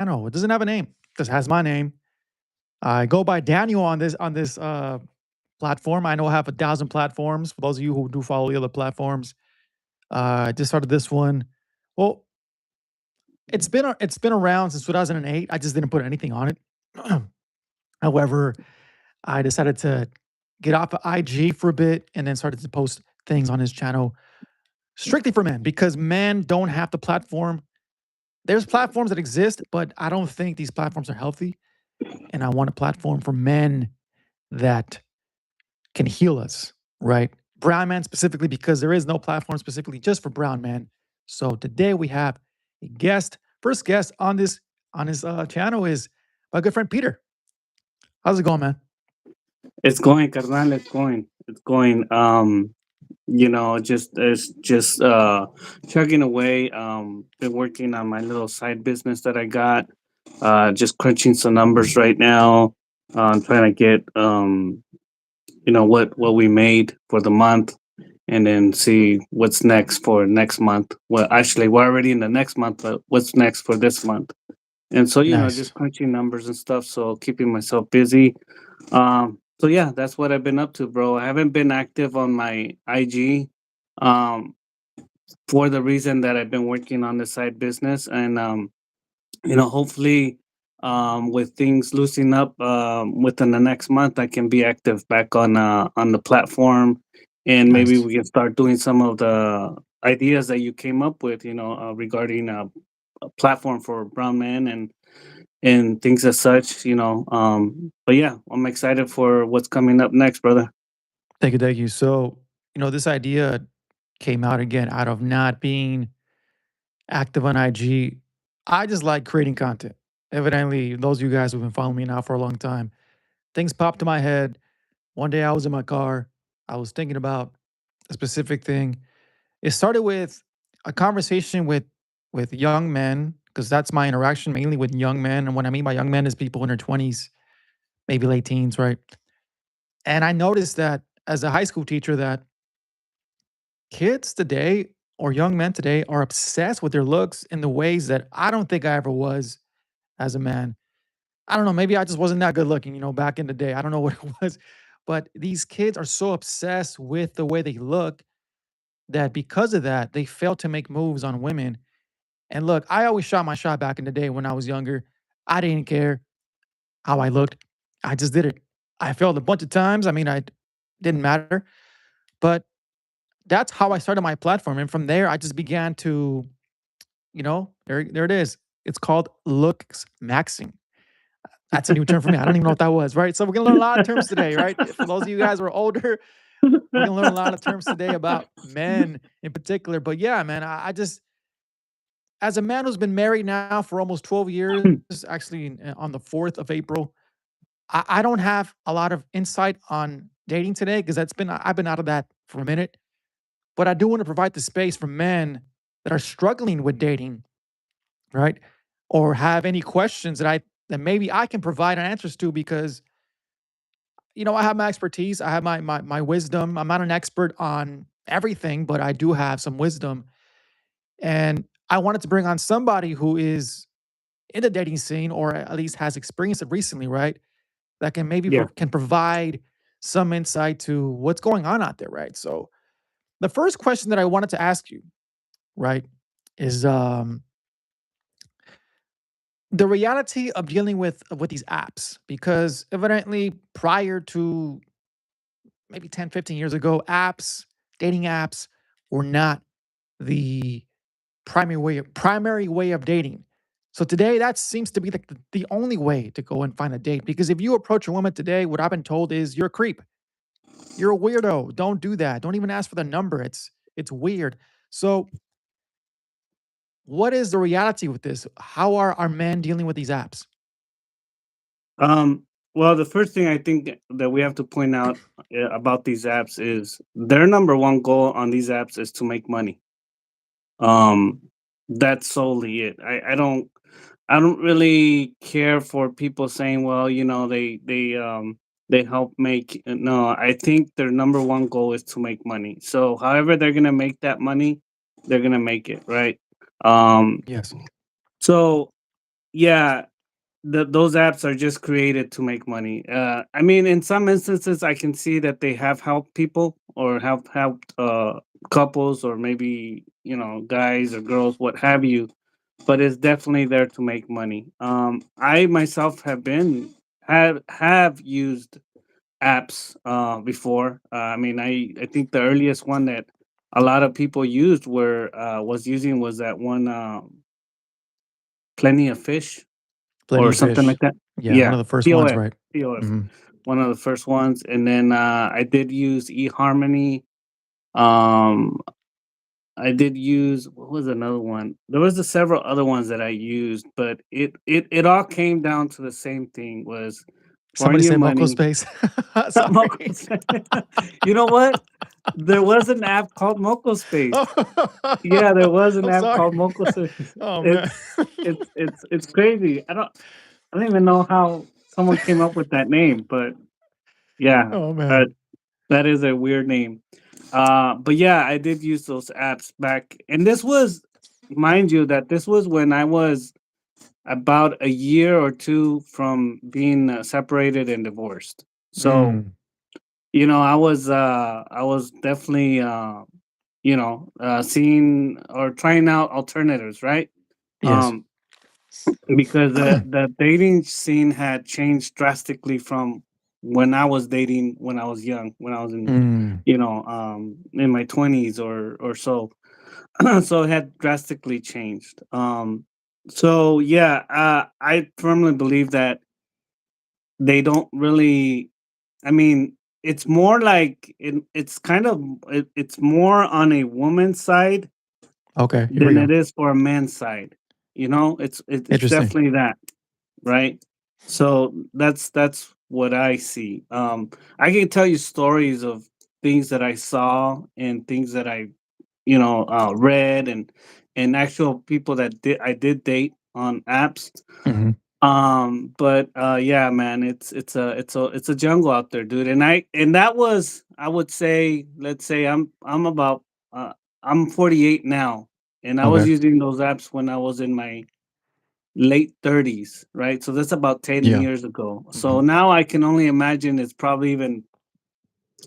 channel. It doesn't have a name. It just has my name. I go by Daniel on this platform. I know I have 1,000 platforms. For those of you who do follow the other platforms, I just started this one. Well, it's been around since 2008. I just didn't put anything on it. However, I decided to get off of IG for a bit and then started to post things on his channel strictly for men because men don't have the platform. There's platforms that exist, but I don't think these platforms are healthy. And I want a platform for men that can heal us, right? Brown men specifically, because there is no platform specifically just for brown men. So today we have a guest. First guest on this channel is my good friend Peter. How's it going, man? It's going, carnal. It's going. It's going. Just it's just chugging away. Been working on my little side business that I got. Just crunching some numbers right now. Trying to get what we made for the month, and then see what's next for next month. Well, actually, we're already in the next month, but what's next for this month? And so Nice. just crunching numbers and stuff. So keeping myself busy. So yeah, that's what I've been up to, bro. I haven't been active on my IG, um, for the reason that I've been working on the side business, and hopefully, with things loosening up, within the next month, I can be active back on the platform, and maybe Nice. we can start doing some of the ideas that you came up with, regarding a platform for brown men and things as such, But yeah, I'm excited for what's coming up next, brother. Thank you, thank you. So, this idea came out again out of not being active on IG. I just like creating content. Evidently, those of you guys who've been following me now for a long time, things popped to my head. One day I was in my car, I was thinking about a specific thing. It started with a conversation with young men, because that's my interaction mainly with young men. And what I mean by young men is people in their 20s, maybe late teens, right? And I noticed that as a high school teacher that kids today or young men today are obsessed with their looks in the ways that I don't think I ever was as a man. I don't know, maybe I just wasn't that good looking, back in the day. I don't know what it was. But these kids are so obsessed with the way they look that because of that, they fail to make moves on women. And look, I always shot my shot back in the day when I was younger. I didn't care how I looked. I just did it. I failed a bunch of times. I mean, I didn't matter. But that's how I started my platform. And from there, I just began to, there it is. It's called looks maxing. That's a new term for me. I don't even know what that was, right? So we're gonna learn a lot of terms today, right? For those of you guys who are older, we're gonna learn a lot of terms today about men in particular. But yeah, man, I just as a man who's been married now for almost 12 years, actually on the 4th of April, I don't have a lot of insight on dating today because I've been out of that for a minute. But I do want to provide the space for men that are struggling with dating, right? Or have any questions that maybe I can provide answers to because I have my expertise, I have my wisdom. I'm not an expert on everything, but I do have some wisdom. And I wanted to bring on somebody who is in the dating scene or at least has experienced it recently, right? That can maybe Yeah. can provide some insight to what's going on out there, right? So the first question that I wanted to ask you, right, is the reality of dealing with these apps because evidently prior to maybe 10, 15 years ago, dating apps were not the primary way of dating. So today that seems to be the only way to go and find a date because if you approach a woman today, what I've been told is you're a creep. You're a weirdo. Don't do that. Don't even ask for the number. It's weird. So what is the reality with this? How are our men dealing with these apps? Um, well, the first thing I think that we have to point out about these apps is their number one goal on these apps is to make money. Um, that's solely it. I don't really care for people saying, well, they help make. No, I think their number one goal is to make money. So, however they're gonna make that money, they're gonna make it, right? Um, Yes. so yeah, those apps are just created to make money. I mean, in some instances, I can see that they have helped people or have helped couples or maybe guys or girls, what have you. But it's definitely there to make money. I myself have used apps before. I mean, I think the earliest one that a lot of people used were was using was that one Plenty of Fish Plenty or of something fish. like that. Yeah, one Yeah, of the first ones, POF, right? POF, Mhm. one of the first ones, and then I did use eHarmony. Um, I did use what was another one? There was several other ones that I used, but it all came down to the same thing: was pouring Somebody your say Moco money. Space. Sorry. You know what? There was an app called Moco Space. Oh, Yeah, there was an I'm app sorry. called Moco Space. Oh, man. It's crazy. I don't even know how someone came up with that name, but yeah, Oh, uh, man. that is a weird name. But yeah, I did use those apps back, and this was, mind you, that this was when I was about a year or two from being separated and divorced. So Mm, I was definitely seeing or trying out alternatives, right? yes. Um, because the dating scene had changed drastically from when I was dating when I was young, when I was Mm, in my 20s or so. So it had drastically changed. So yeah, I firmly believe that they don't really, I mean, it's more like it's kind of it's more on a woman's side okay, here we than it go. is for a man's side. It's Interesting. definitely that, right? So that's what I see. I can tell you stories of things that I saw and things that I read and actual people that I did date on apps. Mhm. But yeah, man, it's a jungle out there, dude. And that was, I would say, let's say I'm about I'm 48 now, and I was Okay. using those apps when I was in my late 30s, right? So that's about 10 Yeah. years ago. So Mhm. now I can only imagine it's probably even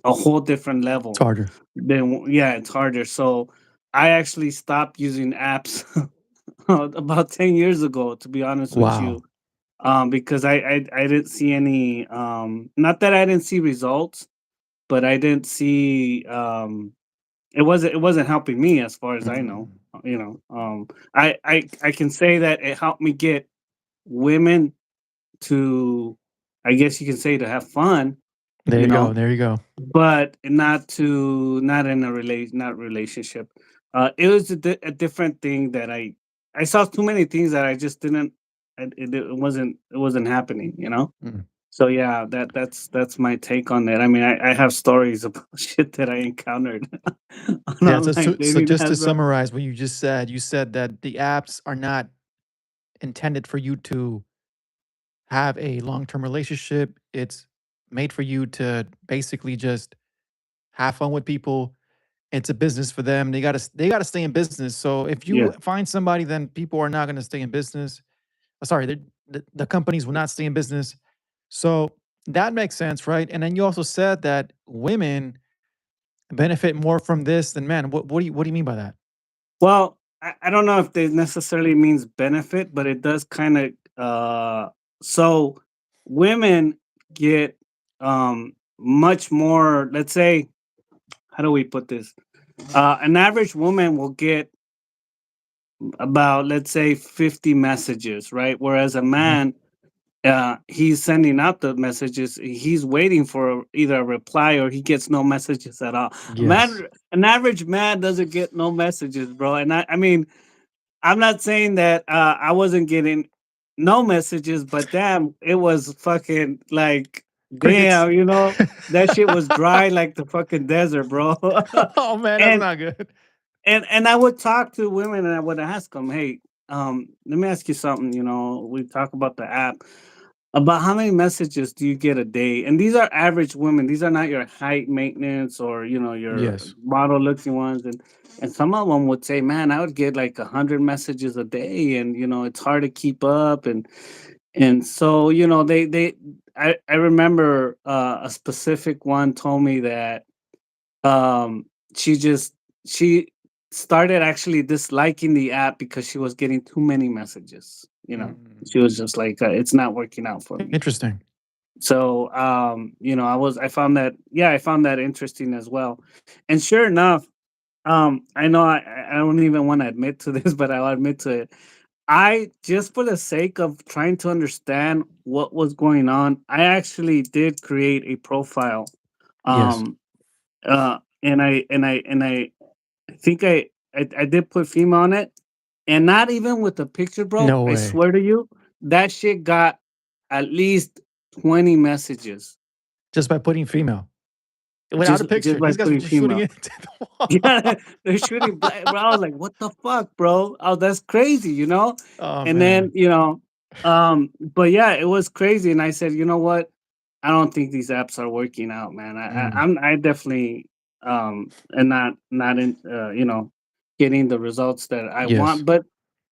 a whole different It's level. harder. Yeah, it's harder. So I actually stopped using apps about 10 years ago, to be honest with Wow. you, because I didn't see any, not that I didn't see results, but I didn't see, it wasn't helping me as far as I know. Mm. I can say that it helped me get women to, I guess you can say, to have fun, There you you go, know, there you go. but not in a not relationship. It was a different thing that I saw too many things that I just didn't. It wasn't happening. Mm. So yeah, that's my take on that. I mean, I have stories about shit that I encountered on Yeah, so online dating just to apps, bro. summarize what you said that the apps are not intended for you to have a long-term relationship. It's made for you to basically just have fun with people. It's a business for them. They gotta stay in business. So if Yeah. you find somebody, then people are not gonna stay in business. Sorry, the companies will not stay in business. So that makes sense, right? And then you also said that women benefit more from this than men. What do you mean by that? Well, I don't know if it necessarily means benefit, but it does kind of. So women get much more. Let's say, how do we put this? An average woman will get about, let's say, 50 messages, right? Whereas a Mhm. man, he's sending out the messages. He's waiting for either a reply or he gets no messages at all. Yes. An average man doesn't get no messages, bro. And I mean, I'm not saying that I wasn't getting no messages, but damn, it was fucking like, Crickets. damn, that shit was dry like the fucking desert, bro. Oh, man, that's and not good. and I would talk to women and I would ask them, hey, let me ask you something. We talk about the app. About how many messages do you get a day? And these are average women. These are not your height maintenance or your Yes. model looking ones. And some of them would say, "Man, I would get like 100 messages a day, and it's hard to keep up." And so they I remember a specific one told me that um she just she started actually disliking the app because she was getting too many messages. Mm. She was just like, it's not working out for me. Interesting. So I found that, yeah, I found that interesting as well. And sure enough, I know I don't even want to admit to this, but I'll admit to it. I, just for the sake of trying to understand what was going on, I actually did create a profile. Yes. Um and I think I did put female on it, and not even with the picture, bro. No I way. swear to you, that shit got at least 20 messages Just by putting female. Without a just picture. by These guys putting were shooting female. it into the Yeah, wall. they're shooting black, bro. I was like, what the fuck, bro? Oh, that's crazy. Oh, And then, man. but yeah, it was crazy. And I said, you know what? I don't think these apps are working out, man. Mm. I definitely am not in getting the results that I Yes. want. But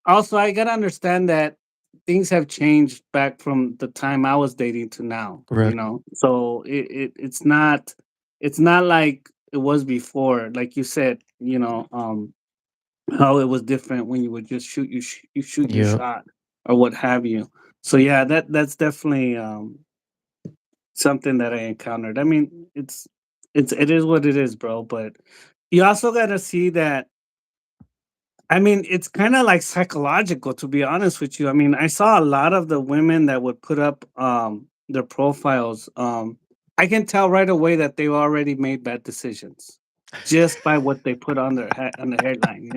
also I gotta understand that things have changed back from the time I was dating to now, Correct. So it's not like it was before, like you said, how it was different when you would just you shoot your Yep. shot or what have you. So yeah, that's definitely something that I encountered. I mean, it is what it is, bro. But you also got to see that. I mean, it's kind of like psychological, to be honest with you. I mean, I saw a lot of the women that would put up their profiles. I can tell right away that they already made bad decisions just by what they put on on the headline.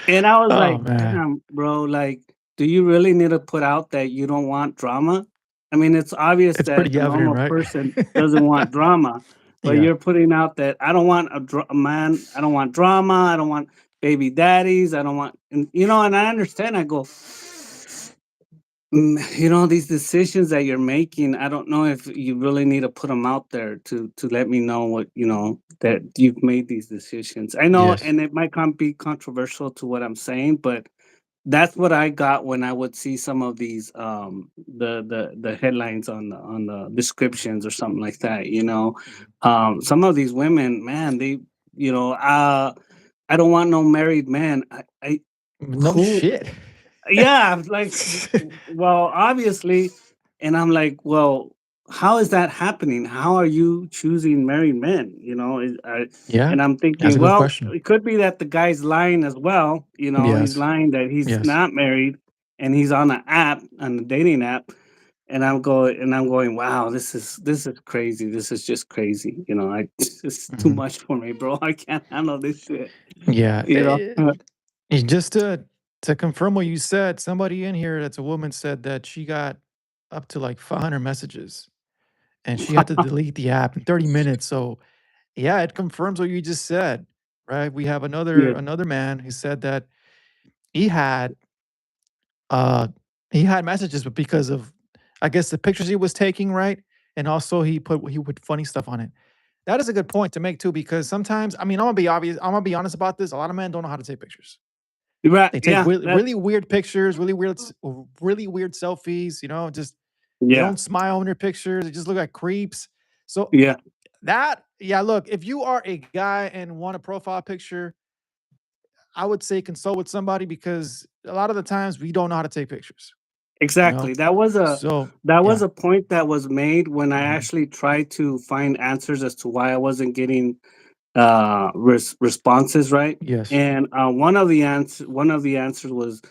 And I was Oh, like, man. "Damn, bro, like, do you really need to put out that you don't want drama?" I mean, it's obvious It's that pretty the evident, normal right? person doesn't want drama, but Yeah. you're putting out that I don't want a man, I don't want drama, I don't want baby daddies, I don't want, and I understand. I go, these decisions that you're making, I don't know if you really need to put them out there to let me know what that you've made these decisions. I know, Yes. and it might be controversial to what I'm saying, but that's what I got when I would see some of these the headlines on the descriptions or something like that. Mhm. Some of these women, man, they you know I don't want no married man. I No who shit. Yeah, I'm like, well, obviously. And I'm like, well, how is that happening? How are you choosing married men? Yeah. And I'm That's thinking, a good well, question. it could be that the guy's lying as well. He's Yes. lying that he's Yes. not married and he's on an app, on a dating app. And I'm going, wow, this is crazy. This is just crazy. It's just too Mhm. much for me, bro. I can't handle this shit. Yeah. You know? Just to confirm what you said, somebody in here that's a woman said that she got up to like 500 messages and she had to delete the app in 30 minutes. So yeah, it confirms what you just said, right? We have another Yeah, another man who said that he had uh he had messages, but because of I guess the pictures he was taking, right? And also he put funny stuff on it. That is a good point to make too, because sometimes, I mean, I'm gonna be honest about this. A lot of men don't know how to take pictures. right. They take Yeah, really weird pictures, really weird selfies, just they yeah, don't smile in their pictures, they just look like creeps. So yeah. yeah, look, if you are a guy and want a profile picture, I would say consult with somebody because a lot of the times we don't know how to take pictures, you know? Exactly. So, That was yeah. a point that was made when I Mhm. actually tried to find answers as to why I wasn't getting responses, right. Yes. And one of the answers was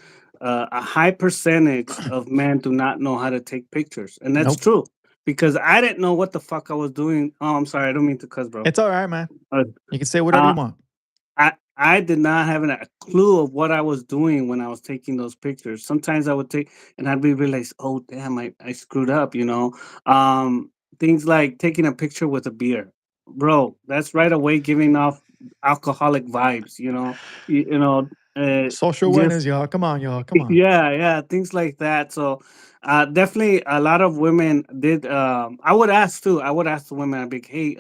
a high percentage of men do not know how to take pictures, and that's Nope. true because I didn't know what the fuck I was doing. Oh, I'm sorry, I don't mean to cuss, bro. It's alright, man. uh, You can say whatever uh, you want. I did not have a clue of what I was doing when I was taking those pictures. Sometimes I would take and I'd be realize, oh damn, I screwed up. Things like taking a picture with a beer. Bro, that's right away giving off alcoholic vibes. uh, Social awareness, just y'all. Come on, y'all. Come on. yeah, yeah, things like that. So, definitely a lot of women did. I would ask too. I would ask the women. I'd be like, hey,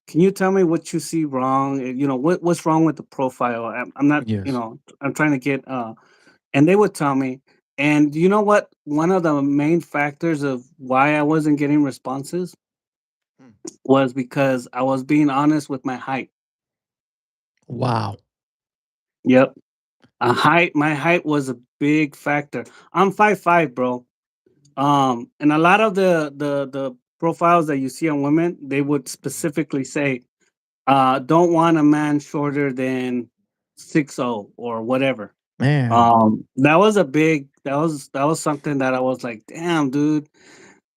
can you tell me what you see wrong? What's wrong with the profile? I'm not, Yes. I'm trying to get. And they would tell me. And you know what? One of the main factors of why I wasn't getting responses Mm. was because I was being honest with my height. Wow. Yep, my height was a big factor. I'm 5'5", bro. And a lot of the profiles that you see on women, they would Mhm. specifically say, don't want a man shorter than 6'0" or whatever. Man. That was a big that was something that I was like, damn, dude.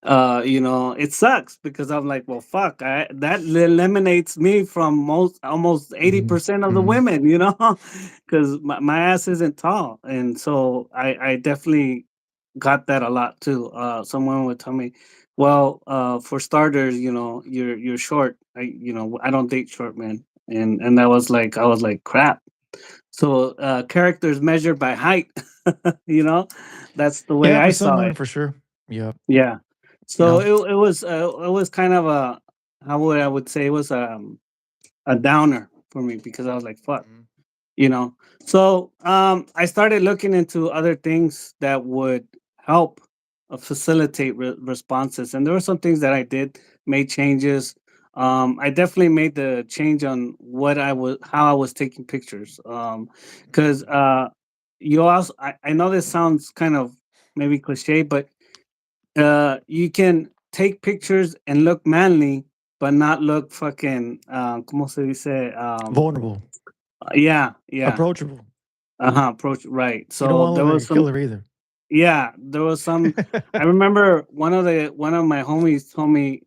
It sucks because I'm like, well, fuck, that eliminates me from most almost Mhm. 80% of the Mhm. women, because my ass isn't tall, and so I definitely got that a lot too. Someone would tell me, well, for starters, you're short. I don't date short men, and I was like, crap. So characters measured by height, you know, that's the way Yeah, for I some saw women, it. for sure. Yep. Yeah. You So know? it was kind of a, I would say, it was a downer for me because I was like, fuck, Mhm. you know. So I started looking into other things that would help facilitate responses, and there were some things that I did, made changes. I definitely made the change on what I was how I was taking pictures, because Mm. you also, I know this sounds kind of maybe cliche, but you can take pictures and look manly but not look fucking como se dice, Vulnerable, yeah, yeah. approachable. Uh-huh, approach, right. You don't So wanna there look like was a some, killer either. yeah, there was some. I remember one of my homies told me,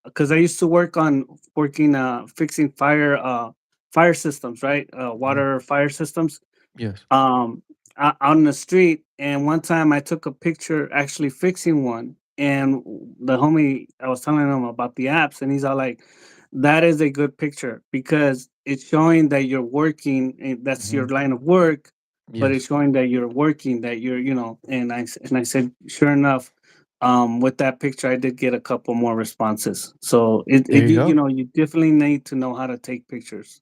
because I used to working fixing fire systems, right? Mhm. Water fire systems, Yes. um out in the street. And one time I took a picture actually fixing one, and the homie, I was telling him about the apps, and he's all like, that is a good picture because it's showing that you're working, and that's your Mhm. line of work, but it's Yes. showing that you're working, that you're, and I said, sure enough, with that picture I did get a couple more responses. So There you you go. know, you definitely need to know how to take pictures.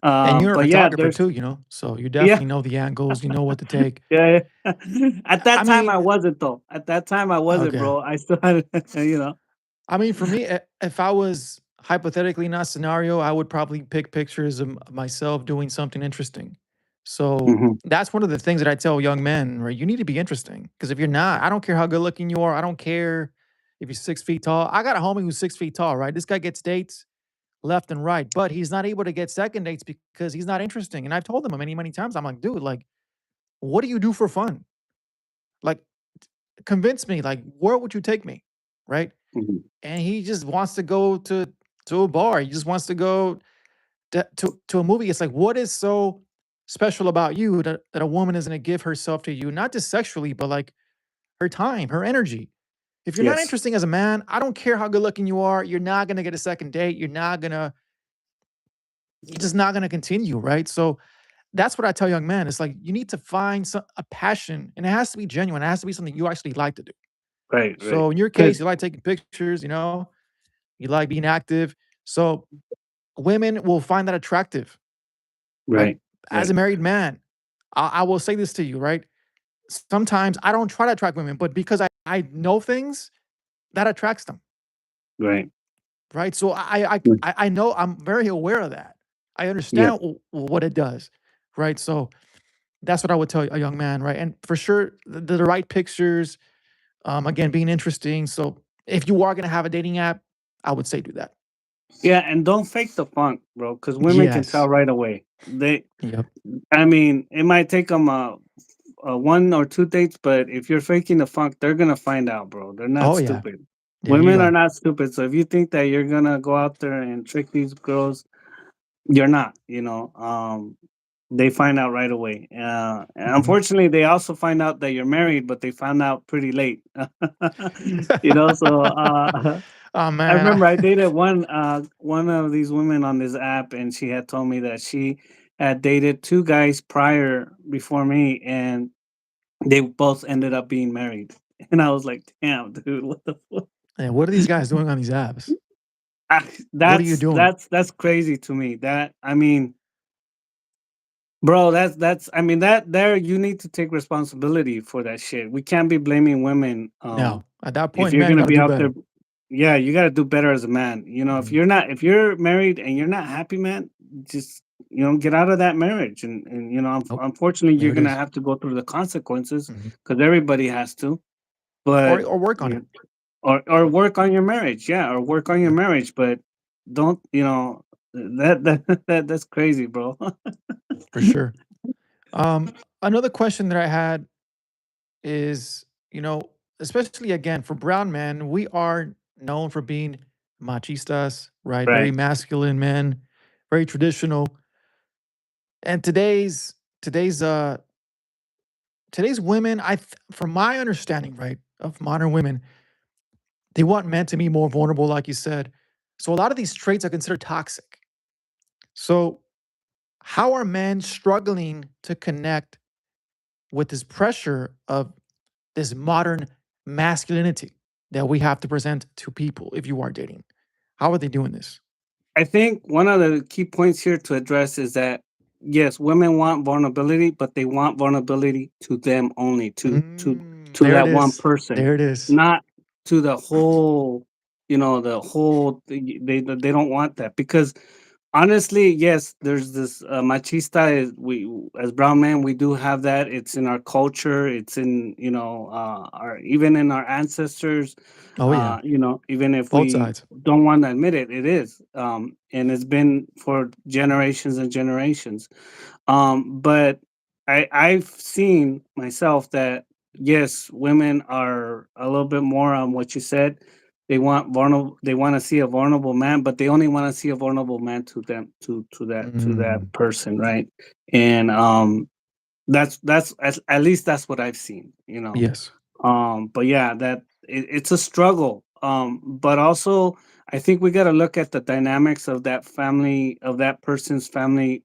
And you're a But yeah, photographer there's too, so you yeah. definitely know the angles, you know what to take. Yeah, yeah. At I that time, mean I wasn't though. At that time, I wasn't, okay. bro. I still had, you know. I mean, for me, if I was hypothetically in that scenario, I would probably pick pictures of myself doing something interesting. So Mhm. that's one of the things that I tell young men, right? You need to be interesting because if you're not, I don't care how good looking you are. I don't care if you're 6 feet tall. I got a homie who's 6 feet tall, right? This guy gets dates left and right, but he's not able to get second dates because he's not interesting. And I've told him many, many times, I'm like, dude, like, what do you do for fun? Like, convince me. Like, where would you take me? Right? Mhm. And he just wants to go to a bar. He just wants to go to a movie. It's like, what is so special about you that a woman is going to give herself to you, not just sexually, but like her time, her energy. If you're not Yes. interesting as a man, I don't care how good looking you are. You're not going to get a second date. You're just not going to continue, right? So that's what I tell young men. It's like you need to find a passion, and it has to be genuine. It has to be something you actually like to do. Right. Right. So in your case, Because you like taking pictures. You like being active. So women will find that attractive, right? right. As a Right. married man, I will say this to you, right? Sometimes I don't try to attract women, but because I know things that attracts them, Right. right? So Mm. I know I'm very aware of that. I Yep. understand what it does, right? So that's what I would tell a young man, right? And for sure, the right pictures, again, being interesting. So if you are going to have a dating app, I would say do that. Yeah, and don't fake the funk, bro. Because women can tell Yes. right away. Yep. I mean, it might take them one or two dates, but if you're faking the funk, they're gonna find out, bro. They're not Oh yeah. stupid. There you Women are go. not stupid. So if you think that you're gonna go out there and trick these girls, you're not. They find out right away. Mhm. Unfortunately, they also find out that you're married, but they found out pretty late. So Oh I man. remember I dated one of these women on this app, and she had told me that had dated two guys prior before me, and they both ended up being married. And I was like, damn, dude, what the fuck? And what are these guys doing on these apps? What are you doing? That's crazy to me. That I mean, bro, that's I mean that there you need to take responsibility for that shit. We can't be blaming women. No. At that If point, you're man, you gonna gotta be do out there, better. yeah, you gotta do better as a man. You know, Mhm. if you're married and you're not happy, man, just get out of that marriage. And Nope. unfortunately, There you're it gonna is. have to go through the consequences Mhm. because everybody has to. But Or work on you it. know, or Yep. work on your marriage, yeah, or work on your Yep. marriage, but don't that's crazy, bro. For sure. Another question that I had is, especially again for brown men, we are known for being machistas, right? Very Right. masculine men, very traditional. And today's women, from my understanding, right, of modern women, they want men to be more vulnerable, like you said. So a lot of these traits are considered toxic. So how are men struggling to connect with this pressure of this modern masculinity that we have to present to people if you are dating? How are they doing this? I think one of the key points here to address is that yes, women want vulnerability, but they want vulnerability to them only, to There it that one is. person, There it is. not to the whole, the whole thing. They don't want that because honestly, yes, there's this machista. We as brown men, we do have that. It's in our culture. It's in our even in our ancestors. Oh yeah, Even if both we sides. don't want to admit it, it is. And it's been for generations and generations. But I've seen myself that yes, women are a little bit more on what you said. They want to see a vulnerable man, but they only want to see a vulnerable man to them, to that Mm, person, right? And that's at least that's what I've seen. yes. But yeah, it's a struggle. But also I think we got to look at the dynamics of that family, of that person's family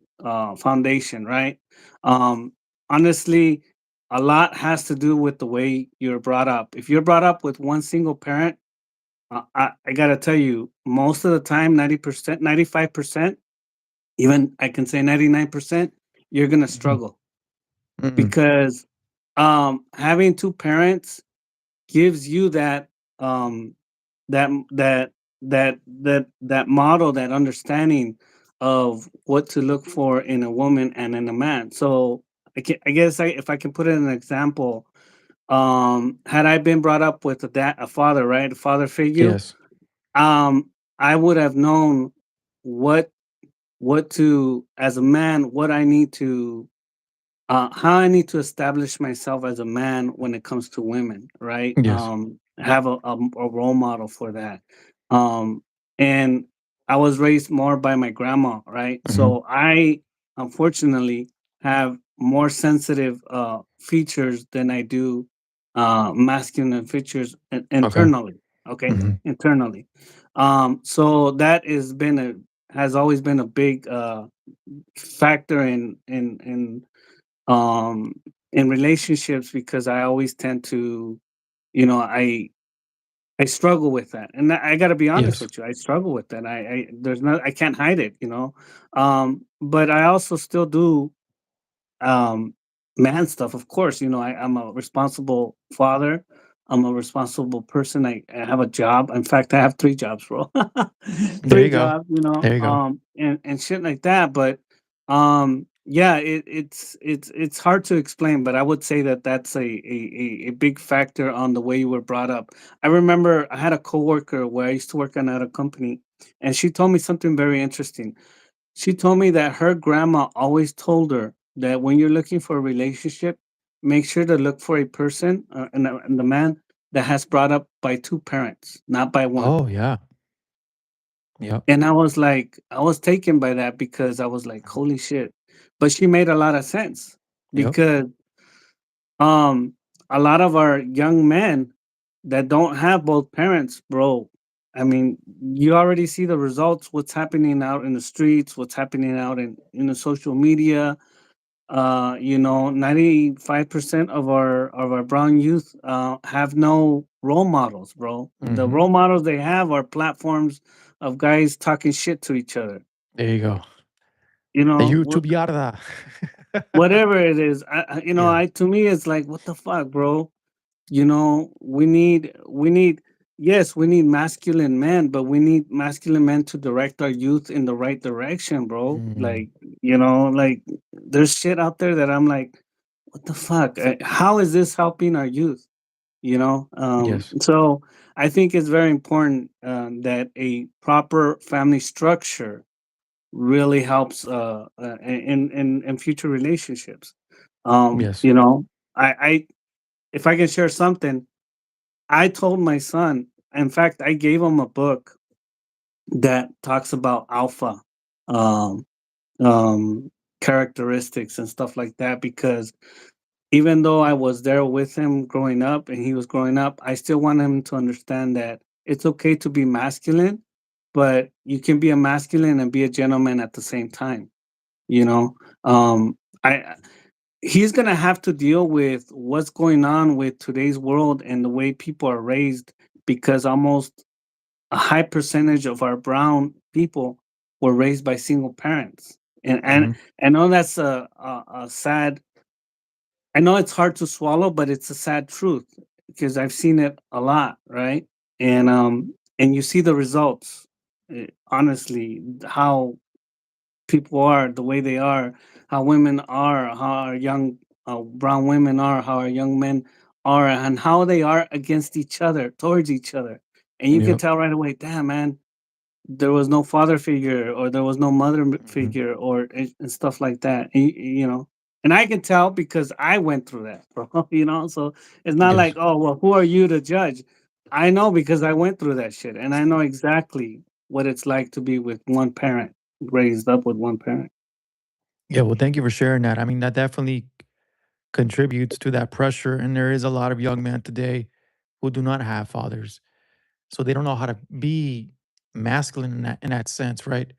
foundation, right? um Honestly, a lot has to do with the way you're brought up. If you're brought up with one single parent, I gotta tell you, most of the time, 90%, 95%, even I can say 99%, you're gonna Mhm. struggle Mm, because having two parents gives you um that that model, that understanding of what to look for in a woman and in a man. So I guess if I can put it in an example, had I been brought up with a father, right, a father figure, yes. um I would have known what to, as a man, what I need to how I need to establish myself as a man when it comes to women, right? Yes. Have a role model for that. And I was raised more by my grandma, right? Mhm. So I unfortunately have more sensitive features than I do masculine features Okay. internally. Okay, Mhm. internally. So that has always been a big factor um in relationships because I always tend to, you know i I struggle with that, and I got to be honest Yes. with you, I struggle with that. I can't hide it. But I also still do um man stuff, of course. I'm a responsible father, I'm a responsible person. I have a job. In fact, I have three jobs, bro. There Three you go. jobs, There you go. and shit like that. But yeah, it's hard to explain, but I would say that that's a big factor on the way you were brought up. I remember I had a coworker where I used to work on at a company, and she told me something very interesting. She told me that her grandma always told her that when you're looking for a relationship, make sure to look for a person, and the man that has brought up by two parents, not by one. Oh, yeah. Yep. And I was taken by that because I was like, Mhm. holy shit. But she made a lot of sense Yep. because um a lot of our young men that don't have both parents, bro, I mean, you already see the results. What's happening out in the streets? What's happening out in the social media? 95% of our brown youth have no role models, bro. The Mhm. role models they have are platforms of guys talking shit to each other. There you go. You The know, YouTube yarda. whatever it is. Yeah. I to me it's like, what the fuck, bro? We need, yes, we need masculine men, but we need masculine men to direct our youth in the right direction, bro. Mm. Like, like there's shit out there that I'm like, what the fuck? How is this helping our youth? Yes. So I think it's very important that a proper family structure really helps in future relationships. Yes. I if I can share something, I told my son, in fact, I gave him a book that talks about alpha um, um, characteristics and stuff like that, because even though I was there with him growing up and he was growing up, I still want him to understand that it's okay to be masculine, but you can be a masculine and be a gentleman at the same time. You know, I he's gonna have to deal with what's going on with today's world and the way people are raised, because almost a high percentage of our brown people were raised by single parents. And Mhm. I know that's a sad, I know it's hard to swallow, but it's a sad truth because I've seen it a lot, right? And you see the results. Honestly, how people are the way they are, how women are, how our young brown women are, how our young men are, and how they are against each other, towards each other. And you can Yep. tell right away, damn, man, there was no father figure or there was no mother Mhm. figure or and stuff like that. And I can tell because I went through that, bro. So it's not Yes. like, oh, well, who are you to judge? I know because I went through that shit and I know exactly what it's like to be with one parent, raised up with one parent. Yeah, well, thank you for sharing that. I mean, that definitely contributes to that pressure, and there is a lot of young men today who do not have fathers, so they don't know how to be masculine in that sense, right?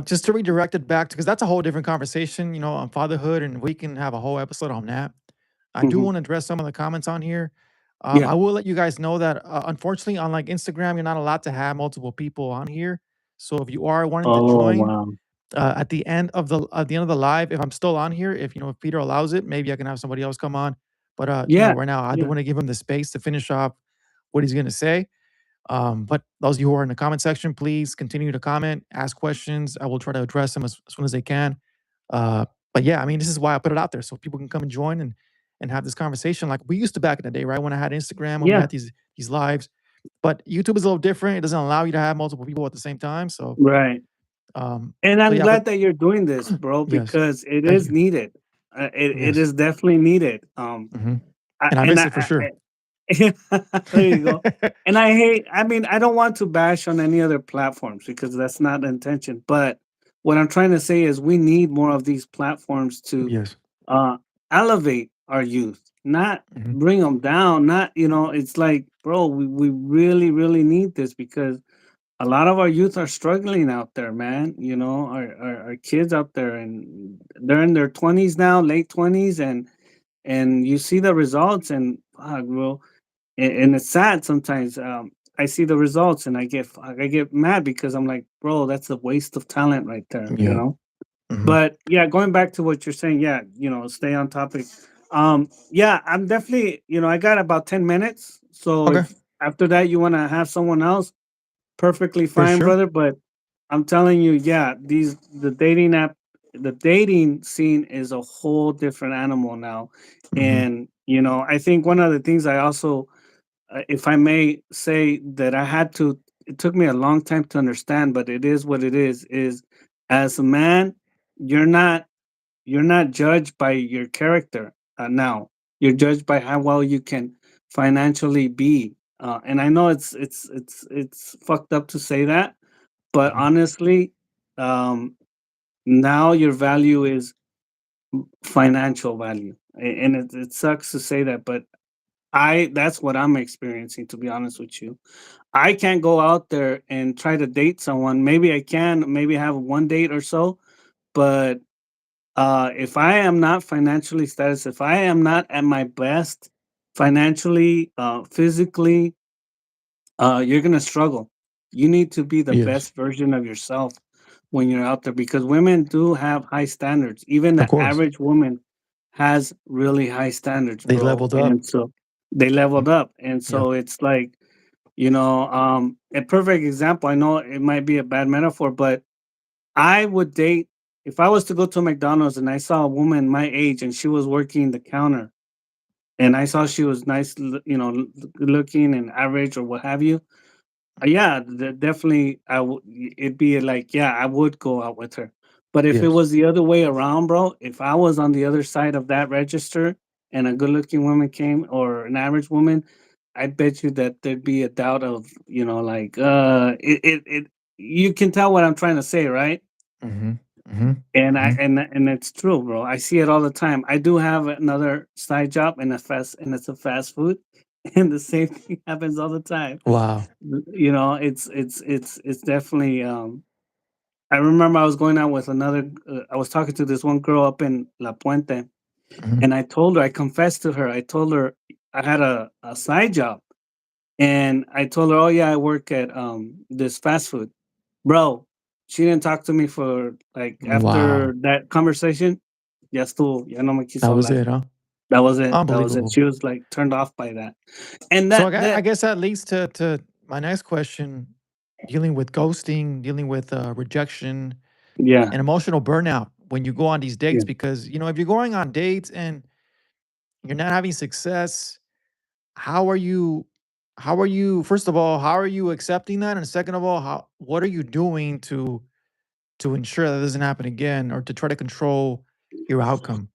Just to redirect it back to, because that's a whole different conversation, on fatherhood, and we can have a whole episode on that. I do Hmm. want to address some of the comments on here. Yeah. I will let you guys know that unfortunately, on like Instagram, you're not allowed to have multiple people on here. So if you are wanting to Oh, join wow. at the end of the live, if I'm still on here, if Peter allows it, maybe I can have somebody else come on. But Yeah. right now, I do Yeah. want to give him the space to finish off what he's going to say. But those of you who are in the comment section, please continue to comment, ask questions. I will try to address them as soon as they can. But yeah, I mean, this is why I put it out there so people can come and join and have this conversation like we used to back in the day, right? When I had Instagram, when we Yeah. had these lives. But YouTube is a little different. It doesn't allow you to have multiple people at the same time. So Right. um, And so I'm yeah, but glad that you're doing this, bro, yes, because it thank is you. needed. It Yes. is definitely needed. Hmm. I, And I and miss it for sure. there you go. And I hate. I mean, I don't want to bash on any other platforms because that's not the intention. But what I'm trying to say is we need more of these platforms to Yes. uh, elevate our youth, not Hmm. bring them down. Not it's like, bro, we really really need this because a lot of our youth are struggling out there, man. Our kids out there, and they're in their 20s now, late 20s, and you see the results, and fuck, bro, and it's sad sometimes. I see the results, and I get mad because I'm like, bro, that's a waste of talent right there, Yeah. Hmm. But yeah, going back to what you're saying, yeah, stay on topic. Yeah, I'm definitely, I got about 10 minutes, so Okay. if after that you want to have someone else, perfectly For fine, sure. brother. But I'm telling you, yeah, the dating scene is a whole different animal now. Hmm. And I think one of the things I also, if I may say, that I had to, it took me a long time to understand, but it is what it is as a man, you're not you're not judged by your character now. You're judged by how well you can financially be. And I know it's fucked up to say that, but Hmm. honestly, um, now your value is financial value, and it sucks to say that, but I That's what I'm experiencing, to be honest with you. I can't go out there and try to date someone. Maybe I can, maybe have one date or so, but if I am not financially status, if I am not at my best financially, physically, you're gonna struggle. You need to be the Yes, best version of yourself when you're out there, because women do have high standards. Even of the course. average woman has really high standards, They bro. leveled up. And so they Mhm. leveled up. And Yep. so it's like, a perfect example. I know it might be a bad metaphor, but I would date if I was to go to McDonald's and I saw a woman my age and she was working the counter and I saw she was nice, good looking and average or what have you. Yeah, definitely. It'd be like, yeah, I would go out with her. But if it Yes. was the other way around, bro, if I was on the other side of that register and a good-looking woman came or an average woman, I bet you that there'd be a doubt of, like, you can tell what I'm trying to say, right? Mhm. Mhm. And I Mhm. and it's true, bro. I see it all the time. I do have another side job and it's a fast food, and the same thing happens all the time. Wow. It's definitely. I remember I was going out with another. I was talking to this one girl up in La Puente, Mhm. and I told her. I confessed to her. I told her I had a side job, and I told her, "Oh yeah, I work at this fast food." Bro, she didn't talk to me for like after Wow. that conversation. Ya estuvo, ya no me That quiso was hablar. it, huh? That was it. That was it. Unbelievable. She was like turned off by that. And So that I that guess that leads to my next question, dealing with ghosting, dealing with rejection yeah, and emotional burnout when you go on these dates. yeah. Because, if you're going on dates and you're not having success, how are you? How are you? First of all, how are you accepting that? And second of all, what are you doing to ensure that doesn't happen again, or to try to control your outcome?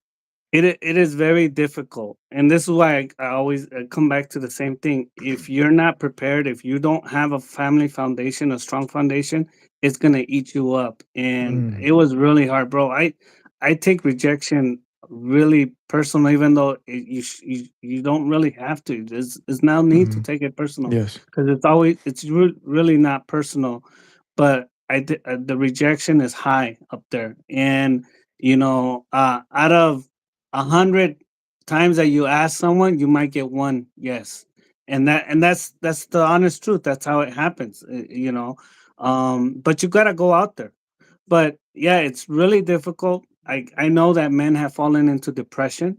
It is very difficult, and this is why I always come back to the same thing. If you're not prepared, if you don't have a family foundation, a strong foundation, it's gonna eat you up. And Mm, it was really hard, bro. I take rejection really personal, even though you don't really have to. There's no need to mhm. take it personal Yes. because it's really not personal. But the rejection is high up there, and out of 100 times that you ask someone, you might get one yes, and that's the honest truth. That's how it happens, but you gotta go out there. But yeah, it's really difficult. I know that men have fallen into depression,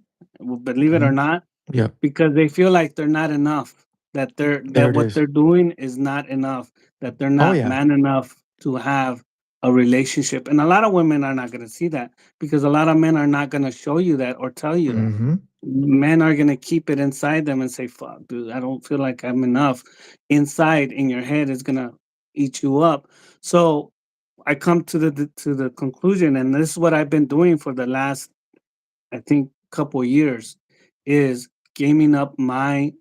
believe it or Mhm. not, Yep. because they feel like they're not enough, There that it what is. they're doing is not enough, that they're Oh, not yeah. man enough to have a relationship. And a lot of women are not going to see that because a lot of men are not going to show you that or tell you that. Mhm. Men are going to keep it inside them and say, fuck, dude, I don't feel like I'm enough. Inside in your head is going to eat you up. So I come to the conclusion, and this is what I've been doing for the last, I think, couple years, is gaming up my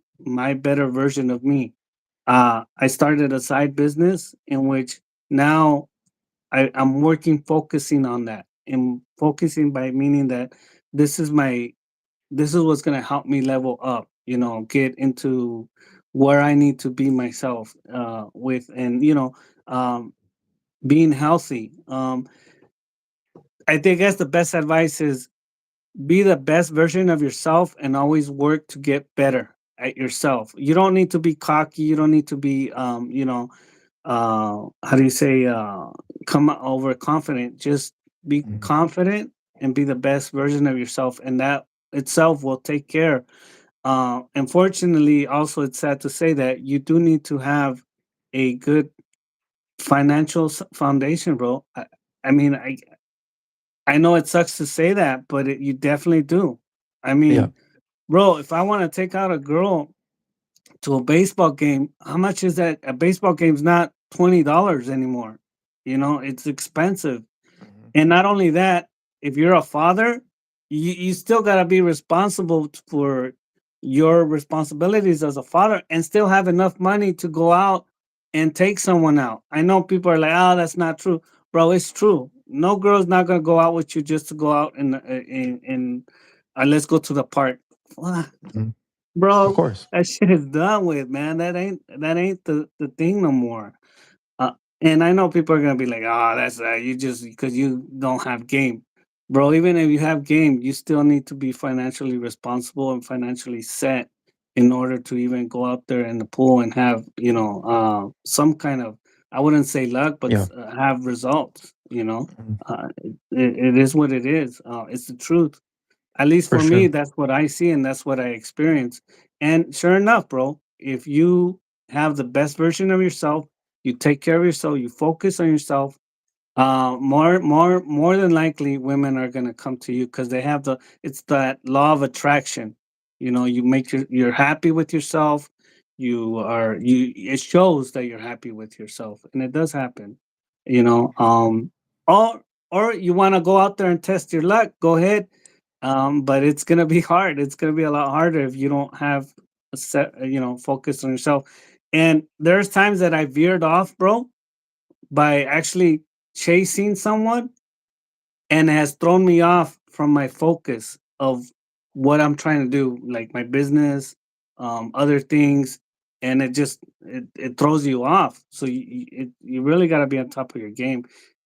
better version of me. I started a side business in which now I'm working, focusing on that, and focusing by meaning that this is my this is what's gonna help me level up. Get into where I need to be myself, with, and um, being healthy. I think that's the best advice is be the best version of yourself and always work to get better at yourself. You don't need to be cocky. You don't need to be, how do you say, come over confident. Just be Mhm. confident and be the best version of yourself, and that itself will take care. Unfortunately, also, it's sad to say that you do need to have a good financial foundation, bro. I mean, I know it sucks to say that, but you definitely do. I Yeah. mean, bro, if I want to take out a girl to a baseball game, how much is that? A baseball game's not $20 anymore. It's expensive. Mhm. And not only that, if you're a father, you still got to be responsible for your responsibilities as a father and still have enough money to go out and take someone out. I know people are like, oh, that's not true. Bro, it's true. No girl's not going to go out with you just to go out and let's go to the park. Well, Mhm. Of bro. course. That shit is done with, man. That ain't the thing no more. Uh, and I know people are gonna be like, "Oh, that's you just because you don't have game, bro." Even if you have game, you still need to be financially responsible and financially set in order to even go out there in the pool and have some kind of, I wouldn't say luck, but Yeah. have results. Mhm. It is what it is. It's the truth. At least For for me, sure. that's what I see and that's what I experience. And sure enough, bro, if you have the best version of yourself, you take care of yourself, you focus on yourself, more than likely women are going to come to you because they have it's that law of attraction. You you're happy with yourself. It shows that you're happy with yourself, and it does happen. you know um or you want to go out there and test your luck, go ahead. But it's going to be hard. It's going to be a lot harder if you don't have a set, focus on yourself. And there's times that I veered off, bro, by actually chasing someone, and it has thrown me off from my focus of what I'm trying to do, like my business, other things, and it throws you off. So you really got to be on top of your game,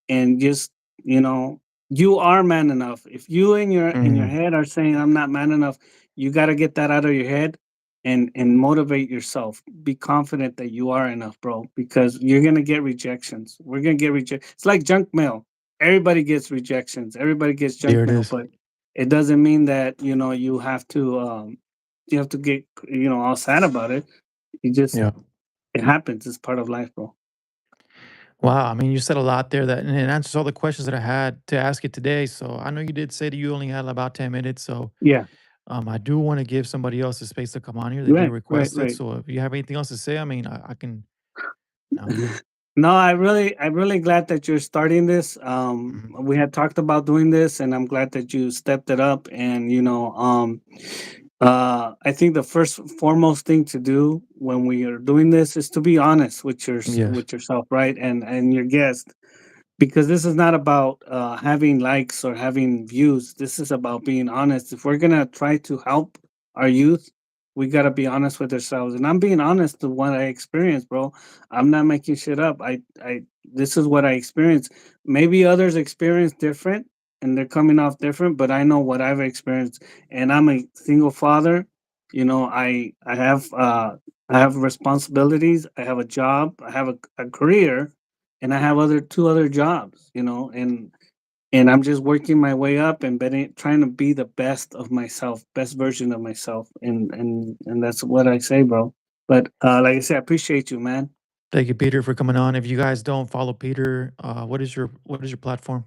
and just you know you are man enough. If you in your Mhm. head are saying I'm not man enough, you got to get that out of your head and motivate yourself. Be confident that you are enough, bro, because you're gonna get rejections. We're gonna get rejected. It's like junk mail. Everybody gets rejections. Everybody gets junk There it mail, is. but it doesn't mean that you have to get all sad about it. You just Yeah. It happens. It's part of life, bro. Wow. I mean, you said a lot there that and it answers all the questions that I had to ask you today. So I know you did say that you only had about 10 minutes. So Yeah. I do want to give somebody else the space to come on here. They did Right. Right. request it. Right. So if you have anything else to say, I mean, I can, I mean, No, I'm really glad that you're starting this. mhm. We had talked about doing this, and I'm glad that you stepped it up. And I think the first foremost thing to do when we are doing this is to be honest with Yes. with yourself, right, and your guest, because this is not about having likes or having views. This is about being honest. If we're gonna try to help our youth, we gotta be honest with ourselves. And I'm being honest to what I experienced, bro. I'm not making shit up. I This is what I experienced. Maybe others experience different and they're coming off different, but I know what I've experienced. And I'm a single father. I have responsibilities. I have a job. I have a career, and I have other two other jobs, and I'm just working my way up and trying to be the best of myself, best version of myself, and that's what I say, bro. But like I said, I appreciate you, man. Thank you, Peter, for coming on. If you guys don't follow Peter, what is your platform?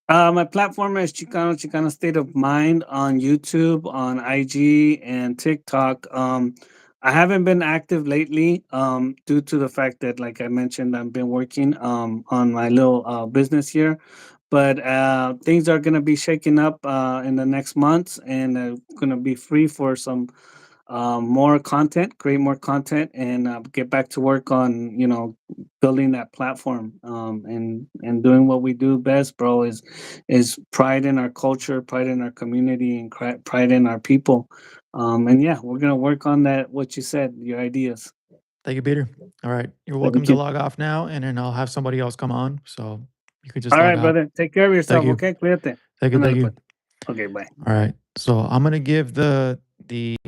My platform is Chicano State of Mind on YouTube, on IG, and TikTok. I haven't been active lately due to the fact that, like I mentioned, I've been working on my little business here. But things are going to be shaking up in the next months, and going to be free for some more content, create more content, and get back to work on building that platform, and doing what we do best, bro. Is pride in our culture, pride in our community, and pride in our people. And yeah, we're gonna work on that. What you said, your ideas. Thank you, Peter. All right. You're welcome Thank to you. log off now, and then I'll have somebody else come on. So you could just All log right, out. brother. Take care of Thank yourself. you. Okay, cuídate. Thank you. Thank Ándale, you. pues. Okay, bye. All right. So I'm gonna give the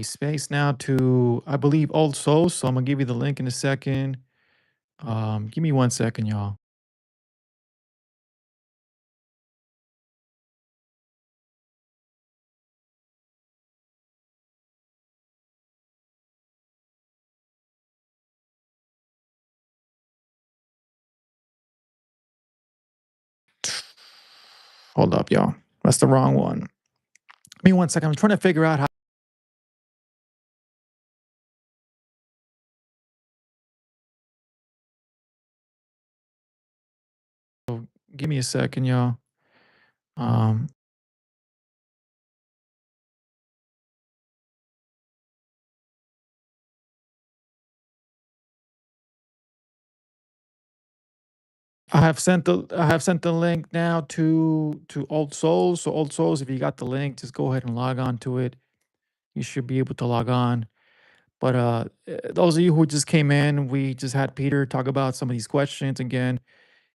space now to I believe Old Souls. So I'm gonna give you the link in a second. Give me 1 second, y'all. Hold up, y'all. That's the wrong one. Give me 1 second. I'm trying to figure out how. Give me a second, y'all. Um, I have sent the link now to Old Souls. So Old Souls, if you got the link, just go ahead and log on to it. you should be able to log on. But those of you who just came in, we just had Peter talk about some of these questions again.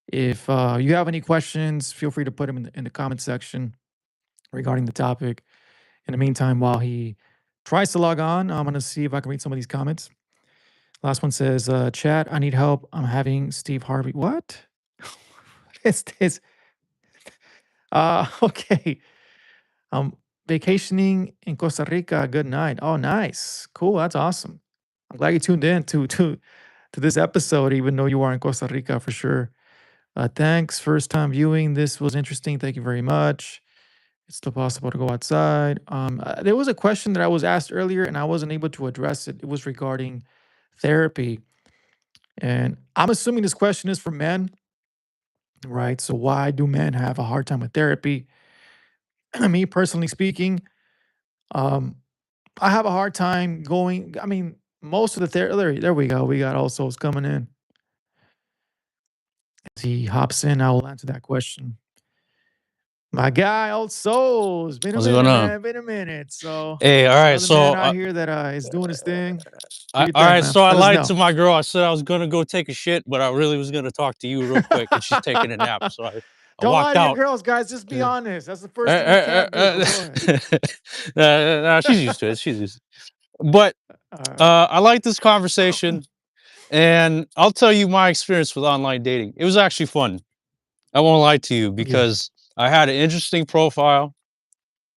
If you have any questions, feel free to put them in the comment section regarding the topic. In the meantime, while he tries to log on, I'm going to see if I can read some of these comments. Last one says, Chat, I need help. I'm having Steve Harvey. What? It's this. Okay. I'm vacationing in Costa Rica. Good night. Oh, nice. Cool. That's awesome. I'm glad you tuned in to this episode, even though you are in Costa Rica for sure. Thanks. First time viewing. This was interesting. Thank you very much. It's still possible to go outside. There was a question that I was asked earlier and I wasn't able to address it. It was regarding therapy. And I'm assuming this question is for men, right? So, why do men have a hard time with therapy? Me personally speaking, um, I have a hard time going. I mean, most of the there we go. We got all souls coming in. As he hops in, I will answer that question. My guy, old souls. Been a What's going minute, on? man. Been a minute. So, Hey, all right. another man So, out here that is doing his thing. Do I, your all thing, right. man. So I Let us lied know. to my girl. I said I was gonna go take a shit, but I really was gonna talk to you real quick, and she's taking a nap. So I Don't lie walked to your out. girls, guys. Just be Yeah. honest. That's the first thing we can't do. But go ahead. Nah, she's used to it. She's used. But All right. I like this conversation, and I'll tell you my experience with online dating. It was actually fun. I won't lie to you Yeah. because I had an interesting profile.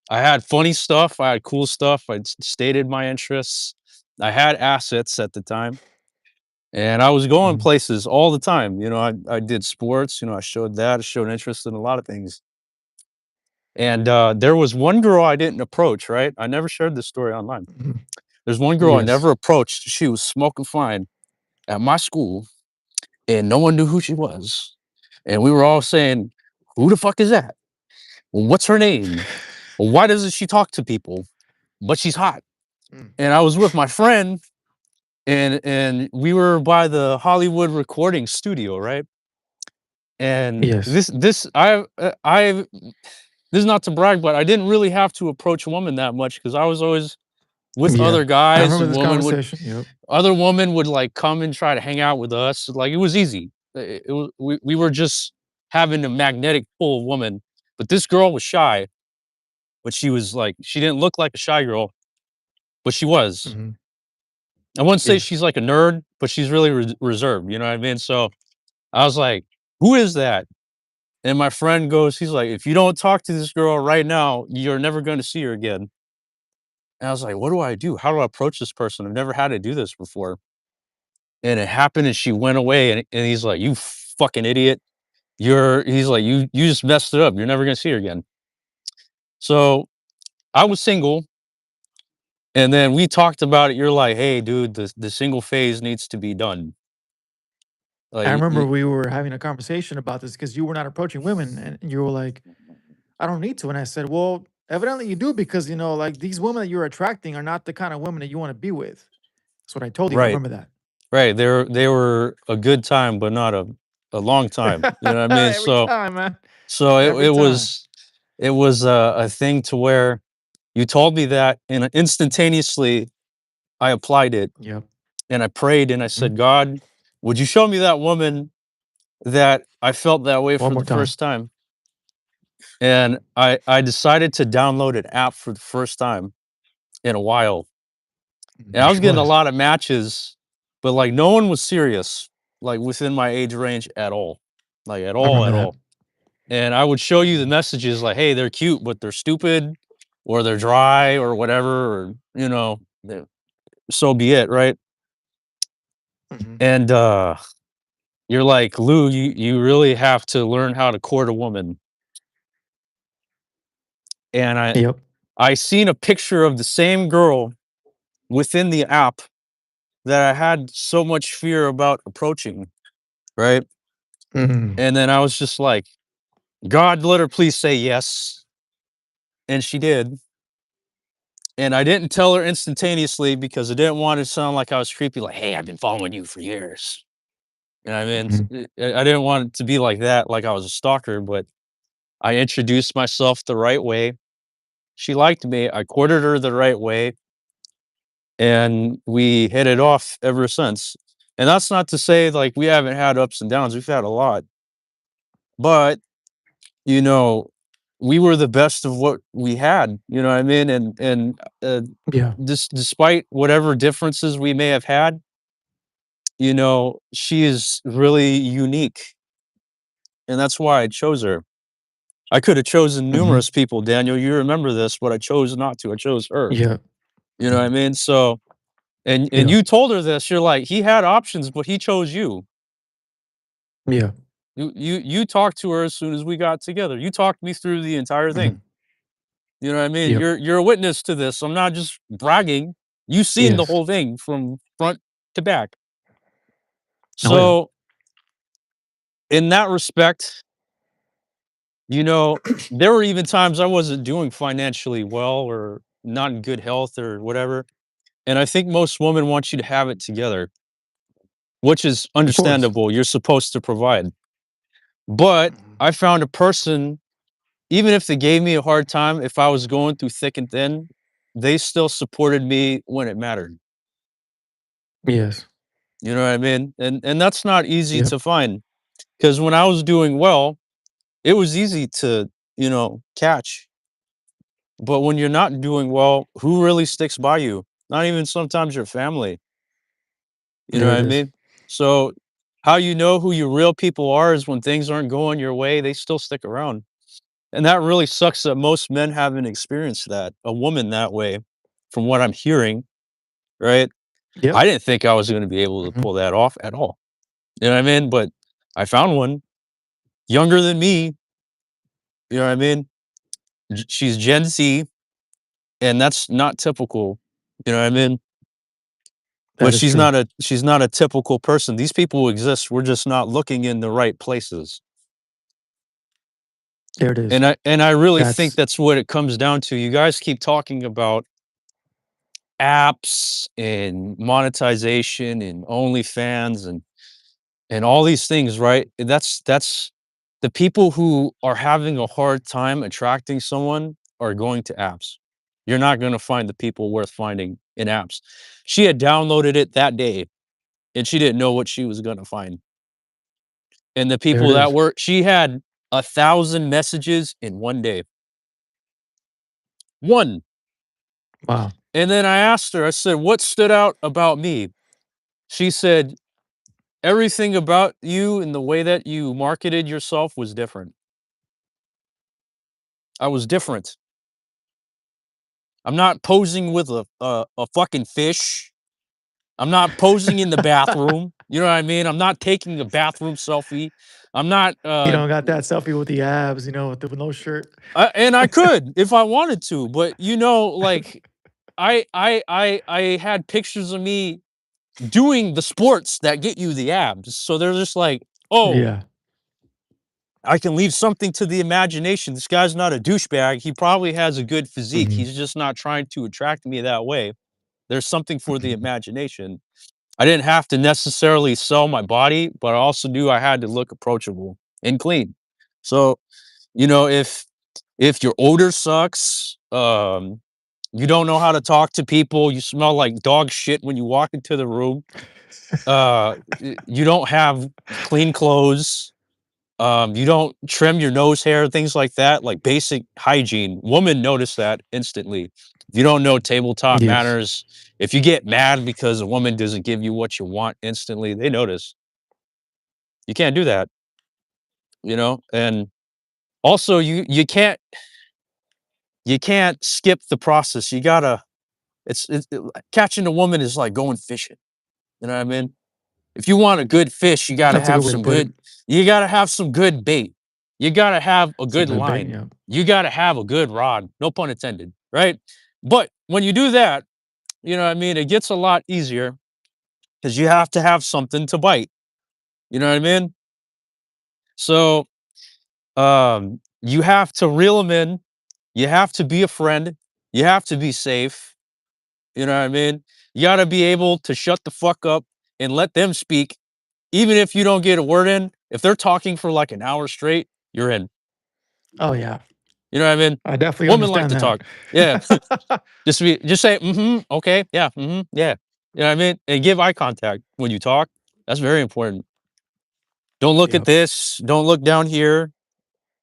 I had funny stuff. I had cool stuff. I stated my interests. I had assets at the time. And I was going Mhm. places all the time. I did sports, I showed that, I showed interest in a lot of things. And there was one girl I didn't approach, right? I never shared this story online. Mhm. There's one girl I Yes. never approached. She was smoking fine at my school, and no one knew who she was. And we were all saying, "Who the fuck is that? Well, what's her name? Well, why doesn't she talk to people? But she's hot." Mm. And I was with my friend, and we were by the Hollywood recording studio, right? And Yes. I this is not to brag, but I didn't really have to approach a woman that much because I was always with Yeah. other I guys, remember and this conversation. Yep. other women would like come and try to hang out with us. Like it was easy. We were just having a magnetic pull of woman. But this girl was shy, but she didn't look like a shy girl, but she was. Mhm. I wouldn't say Yes. she's like a nerd, but she's really reserved. You know what I mean? So I was like, "Who is that?" And my friend goes, he's like, "If you don't talk to this girl right now, you're never going to see her again." And I was like, "What do I do? How do I approach this person? I've never had to do this before." And it happened, and she went away, and he's like, "You fucking idiot. He's like, you just messed it up. You're never going to see her again." So I was single, and then we talked about it. You're like, "Hey, dude, the single phase needs to be done." I Like, remember we were having a conversation about this because you were not approaching women and you were like, I don't need to. And I said, well, evidently you do because, like these women that you're attracting are not the kind of women that you want to be with. That's what I told you. I right. remember that. Right, they were a good time, but not a long time, you know what I mean? Every So time, man. so Every time. it was a thing to where you told me that, and instantaneously, I applied it, Yep. and I prayed, and I Mhm. said, "God, would you show me that woman that I felt that way One for more the time. first time?" And I decided to download an app for the first time in a while, and I was Which getting a was. lot of matches, but, like, no one was serious, like, within my age range at all, like, I remember at that. all. And I would show you the Mhm. messages like, "Hey, they're cute, but they're stupid, or they're dry, or whatever, or, so be it," right? Mhm. And, you're like, "Lou, you really have to learn how to court a woman." And Yep. I seen a picture of the same girl within the app that I had so much fear about approaching, right? Mhm. And then I was just like, "God, let her please say yes." And she did. And I didn't tell her instantaneously because I didn't want it to sound like I was creepy, like, "Hey, I've been following you for years." You know what I mean? Mhm. I didn't want it to be like that, like I was a stalker, but I introduced myself the right way. She liked me. I courted her the right way. and we hit it off ever since. And that's not to say like we haven't had ups and downs. We've had a lot, but you know, we were the best of what we had. You know what I mean? And Yeah. despite whatever differences we may have had, you know, she is really unique, and that's why I chose her. I could have chosen Mhm. numerous people, Daniel. You remember this, but I chose not to. I chose her. Yeah. You know what I Mhm. mean? So, and Yeah. you told her this. You're like, he had options, but he chose you. Yeah. You talked to her as soon as we got together. You talked me through the entire Mhm. thing. You know what I mean? Yep. You're a witness to this. I'm not just bragging. You've seen the Yes. whole thing from front to back. Oh, yeah. So, in that respect, you know, there were even times I wasn't doing financially well or not in good health or whatever. And I think most women want you to have it together, which is Of course. understandable. You're supposed to provide. But Mhm. I found a person, even if they gave me a hard time, if I was going through thick and thin, they still supported me when it mattered. Yes. You know what I mean? And that's not easy Yep. to find because when I was doing well, it was easy to, you know, catch. But when you're not doing well, who really sticks by you? Not even sometimes your family. You know There what it I is. mean? So, how you know who your real people are is when things aren't going your way, they still stick around. And that really sucks that most men haven't experienced that, a woman that way, from what I'm hearing, right? Yep. I didn't think I was gonna be able to Mhm. pull that off at all. You know what I mean? But I found one younger than me, you know what I mean? She's Gen Z, and that's not typical, you know what I mean? That But is true. she's not a typical person. These people exist, we're just not looking in the right places. There it is. And I really think That's that's what it comes down to. You guys keep talking about apps and monetization and OnlyFans and all these things, right? That's the people who are having a hard time attracting someone are going to apps. You're not gonna find the people worth finding in apps. She had downloaded it that day, and she didn't know what she was gonna find. And the there it people that is. were she had 1,000 messages in one day. 1. Wow. And then I asked her, I said, "What stood out about me?" She said, "Everything about you and the way that you marketed yourself was different. I was different. I'm not posing with a fucking fish. I'm not posing in the bathroom. You know what I mean? I'm not taking a bathroom selfie. I'm not You don't got that selfie with the abs, with no shirt. and I could if I wanted to, but you know, like I had pictures of me doing the sports that get you the abs. So they're just like, "Oh, Yeah. I can leave something to the imagination. This guy's not a douchebag. He probably has a good physique. Mhm. He's just not trying to attract me that way. There's something for the Mhm. imagination." I didn't have to necessarily sell my body, but I also knew I had to look approachable and clean. So, you know, if your odor sucks, you don't know how to talk to people, you smell like dog shit when you walk into the room, you don't have clean clothes, you don't trim your nose hair, things like that, like basic hygiene. Women notice that instantly. If you don't know tabletop Yes. manners, if you get mad because a woman doesn't give you what you want instantly, they notice. You can't do that, you know? And also you can't skip the process. You gotta catching a woman is like going fishing. You know what I mean? If you want a good fish, That's a good way to put it. you gotta have some good bait. You gotta have a Some good good bait, line. yeah. You gotta have a good rod, no pun intended, right? But when you do that, you know what I mean, it gets a lot easier because you have to have something to bite. You know what I mean? So you have to reel them in, you have to be a friend, you have to be safe. You know what I mean? You gotta be able to shut the fuck up and let them speak. Even if you don't get a word in, if they're talking for like an hour straight, you're in. Oh, yeah. You know what I mean? I definitely Women like understand to talk. Yeah. that. Just say, okay, yeah, yeah. You know what I mean? And give eye contact when you talk. That's very important. Don't look at Yep. this. Don't look down here.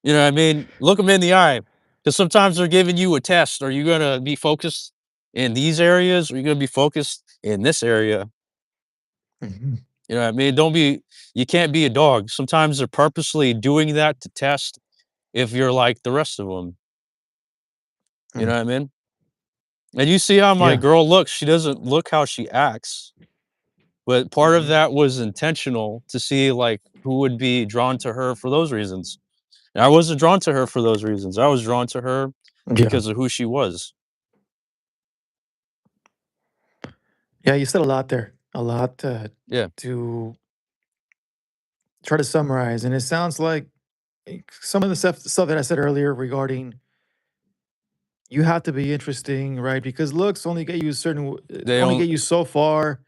You know what I mean? Look them in the eye. Because sometimes they're giving you a test. Are you gonna be focused in these areas? Or are you gonna be focused in this area? Mhm. You know what I mean? Don't be you can't be a dog. Sometimes they're purposely doing that to test if you're like the rest of them. You know Mm. what I mean? And you see how my Yeah. girl looks. She doesn't look how she acts. But part of Mhm. that was intentional to see like who would be drawn to her for those reasons. And I wasn't drawn to her for those reasons. I was drawn to her Yeah. because of who she was. Yeah, you said a lot there. A lot, Yeah. to try to summarize, and it sounds like, some of the stuff that I said earlier regarding you have to be interesting, right? Because looks only get you a They only don't get you so far.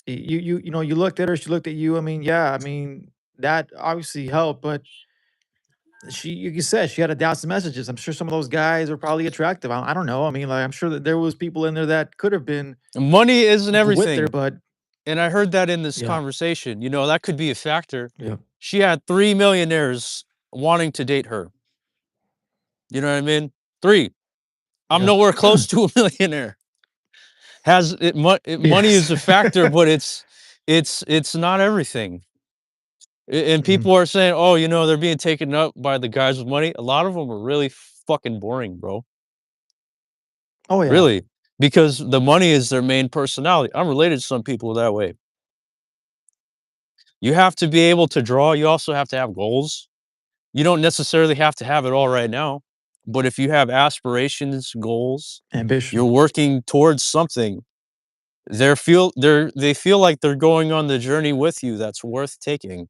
You looked at her, she looked at you. I mean, yeah, I mean, that obviously helped, but you said she had to down some messages. I'm sure some of those guys are probably attractive. I don't know. I mean, like, I'm sure that there was people in there that could have been money isn't with her, everything. but And I heard that in this yeah, conversation. That could be a factor. yeah, She had 3 millionaires wanting to date her. You know what I mean? 3. I'm yeah. nowhere close to a millionaire. Money Yes. is a factor, but it's not everything. And Mhm. people are saying, "Oh, they're being taken up by the guys with money." A lot of them are really fucking boring, bro. Oh, yeah. Really, because the money is their main personality. I'm related to some people that way. You have to be able to draw. You also have to have goals. You don't necessarily have to have it all right now, but if you have aspirations, goals, you're Ambition. working towards something. They feel like they're going on the journey with you. That's worth taking.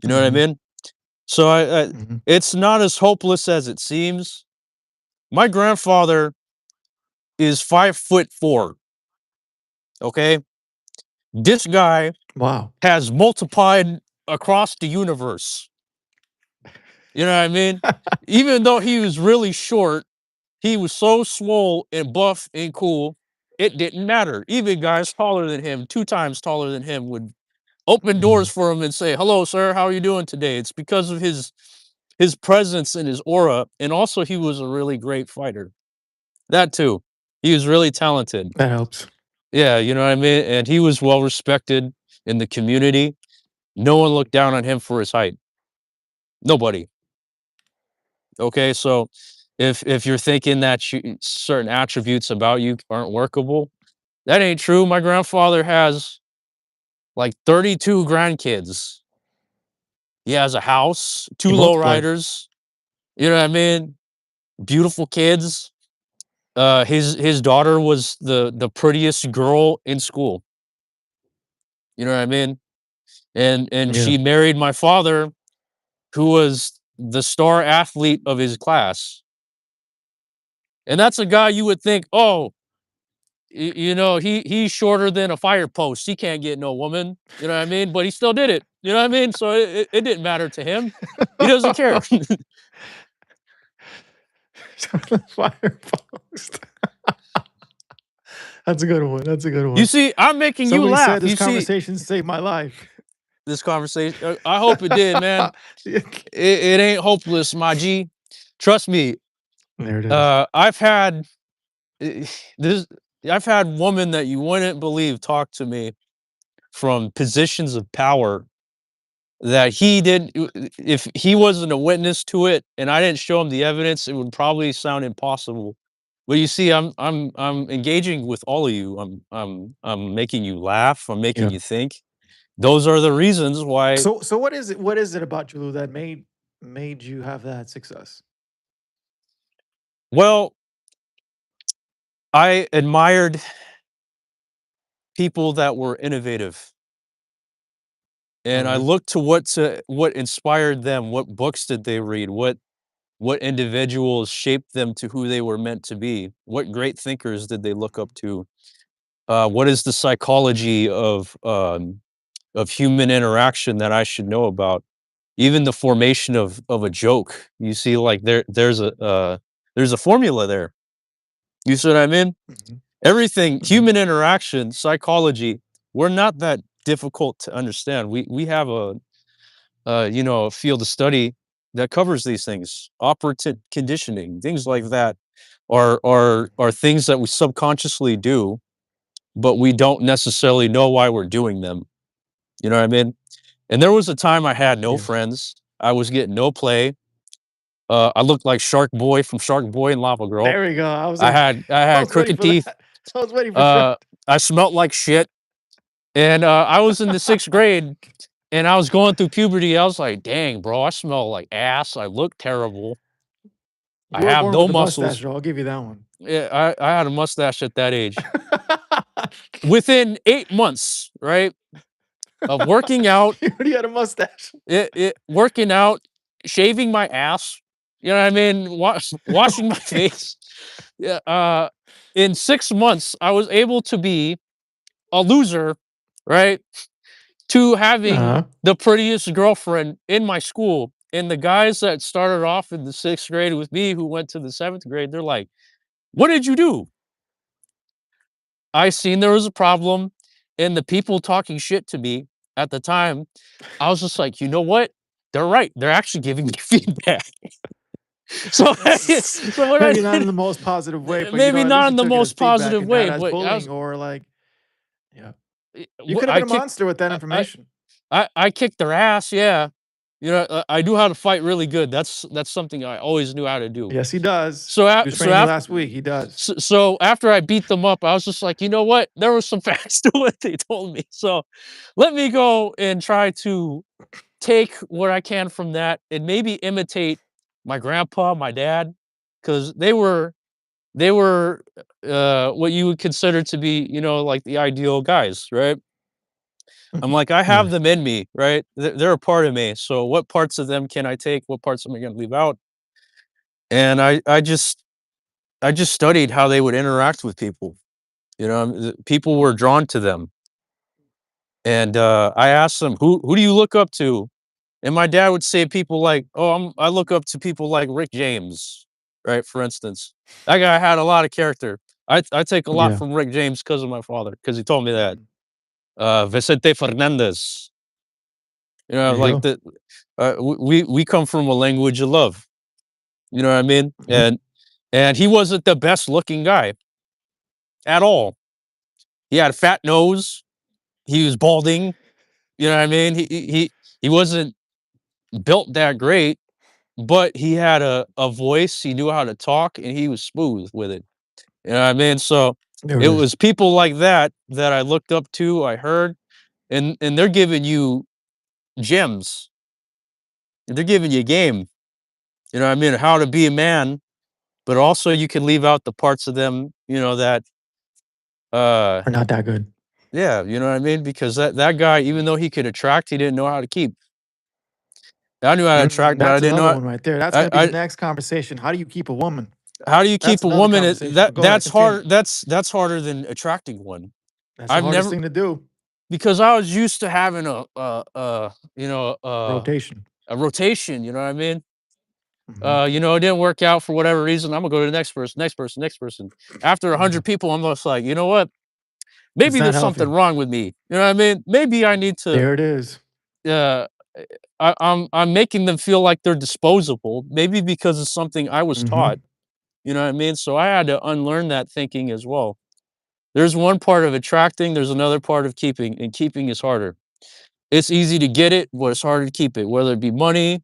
You know what I Mhm, mean? So mhm. it's not as hopeless as it seems. My grandfather is 5'4". Okay, this guy Wow. has multiplied across the universe. You know what I mean? Even though he was really short, he was so swole and buff and cool, it didn't matter. Even guys taller than him, 2 times taller than him, would open doors Mhm. for him and say, "Hello, sir. How are you doing today?" It's because of his presence and his aura, and also he was a really great fighter. That too. He was really talented. That helps. Yeah, you know what I mean? And he was well respected in the community. No one looked down on him for his height. Nobody. Okay, so if you're thinking that certain attributes about you aren't workable, that ain't true. My grandfather has like 32 grandkids. He has a house, He 2 multiplied. lowriders. You know what I mean? Beautiful kids. His daughter was the prettiest girl in school. You know what I mean? And Yeah. she married my father, who was the star athlete of his class. And that's a guy you would think, oh, he's shorter than a fire post. He can't get no woman. You know what I mean? But he still did it. You know what I mean? So it didn't matter to him. He doesn't care. Fire post. That's a good one, that's a good You one. see, I'm making you Somebody said laugh. this You see conversation saved my life. this conversation. I hope it did, man. Yeah. It ain't hopeless, my G. Trust me. There it is. I've had eh, this. I've had women that you wouldn't believe talk to me from positions of power that he didn't if he wasn't a witness to it and I didn't show him the evidence, it would probably sound impossible. But you see, I'm engaging with all of you. I'm making you laugh, I'm making Yeah. you think. Those are the reasons why. So what is it about Julu that made you have that success? Well, I admired people that were innovative, and I Alright. looked to what inspired them, what books did they read, what individuals shaped them to who they were meant to be, what great thinkers did they look up to. What is the psychology of human interaction that I should know about? even the formation of a joke. You see, like there's a formula there. You see what I mean? Mhm, Everything, mhm. human interaction, psychology, we're not that difficult to understand. We have a field of study that covers these things. Operative conditioning, things like that are things that we subconsciously do, but we don't necessarily know why we're doing them. You know what I mean? And there was a time I had no Yes. friends. I was getting no play. I looked like Shark Boy from Shark Boy and Lava Girl. There we go. I was I gonna had I I had was waiting crooked for teeth. that. I was waiting for Shrek. Uh, I smelt like shit. And I was in the 6th grade and I was going through puberty. I was like, dang, bro, I smell like ass. I look terrible. I You were have born no with a mustache, muscles. though, I'll give you that one. Yeah, I had a mustache at that age. Within 8 months, right, of working out, You already had a mustache. working out, shaving my ass, you know what I mean? Washing my face. Yeah, in 6 months, I was able to be a loser, right? To having Uh-huh. the prettiest girlfriend in my school. And the guys that started off in the 6th grade with me who went to the 7th grade, they're like, "What did you do?" I seen there was a problem, and the people talking shit to me at the time, I was just like, "You know what? They're right. They're actually giving me feedback." So, so what I Maybe not in did, the most positive way, but, maybe at least not you in the took it as most feedback positive and way, not as but I bullying was, or, like yeah. eh, You wh could have been I a kicked, monster with that I I information. I kicked their ass, yeah. I knew how to fight really good. That's something I always knew how to do. Yes, he does. So He af was so training you after last week, he does. so after I beat them up, I was just like, "You know what? There was some facts to what they told me. So let me go and try to take what I can from that and maybe imitate my grandpa, my dad, because they were what you would consider to be, like the ideal guys, right? I'm Mhm. like, I have Yes. them in me, right? They're a part of me. So what parts of them can I take? What parts am I going to leave out? And I just studied how they would interact with people. People were drawn to them, and I asked them, "Who do you look up to?" And my dad would say people like, "Oh, I look up to people like Rick James," right? For instance, that guy had a lot of character. I take a lot Yeah. from Rick James because of my father, because he told me that. Mhm. Vicente Fernandez, There you like go. the we come from a language of love. You know what I mean? Mhm. And he wasn't the best looking guy at all. He had a fat nose. He was balding. You know what I mean? He wasn't built that great, but he had a voice. He knew how to talk, and he was smooth with it. You know what I mean? So There it it is. was people like that that I looked up to. I heard, and they're giving you gems. They're giving you game. You know what I mean? How to be a man, but also you can leave out the parts of them, that uh Are not that good. yeah, you know what I mean? Because that guy, even though he could attract, he didn't know how to keep. I knew how to attract, but I That's didn't know another one right there. That's gonna be the I next conversation. How do you keep a woman? how do you That's keep a another woman? conversation, That but go ahead, that's continue. hard. That's harder than attracting one. That's the I've hardest never, thing to do, because I was used to having a rotation, you know what I mean? Mhm. It didn't work out for whatever reason. I'm gonna go to the next person, next person, next person. After Yeah. 100 people, I'm just like, you know what? It's Maybe not there's something healthy. wrong with me. You know what I mean? Maybe I need to. There it is. Uh, I'm making them feel like they're disposable. Maybe because it's something I was taught. Mhm. You know what I mean? So I had to unlearn that thinking as well. There's one part of attracting. There's another part of keeping, and keeping is harder. It's easy to get it, but it's harder to keep it. Whether it be money,